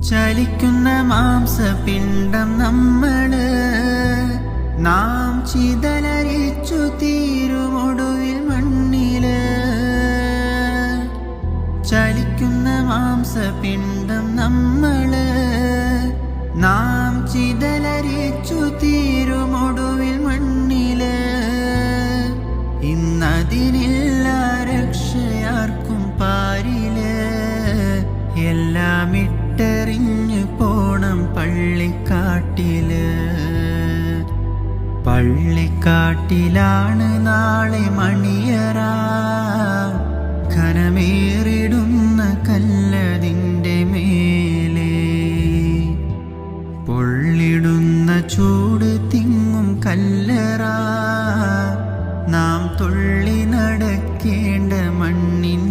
ചലിക്കുന്ന മാംസപിണ്ഡം നമ്മള്, നാം ചിതലരിച്ചു തീരുമൊടുവിൽ മണ്ണില്. ചലിക്കുന്ന മാംസപിണ്ഡം നമ്മള്, നാം ചിതലരിച്ചു തീരുമൊടുവിൽ മണ്ണില്. ഇന്നതിനില്ല രക്ഷയാർക്കും പാരില്, എല്ലാം ഇട്ടെറിഞ്ഞു പോണം പള്ളിക്കാട്ടില്. പള്ളിക്കാട്ടിലാണ് നാളെ മണിയറ, ഘനമേറിടുന്ന കല്ലതിൻ്റെ മേലെ. പൊള്ളിടുന്ന ചൂട് തിങ്ങും കല്ലറ, നാം തുള്ളി നടക്കേണ്ട മണ്ണിൻ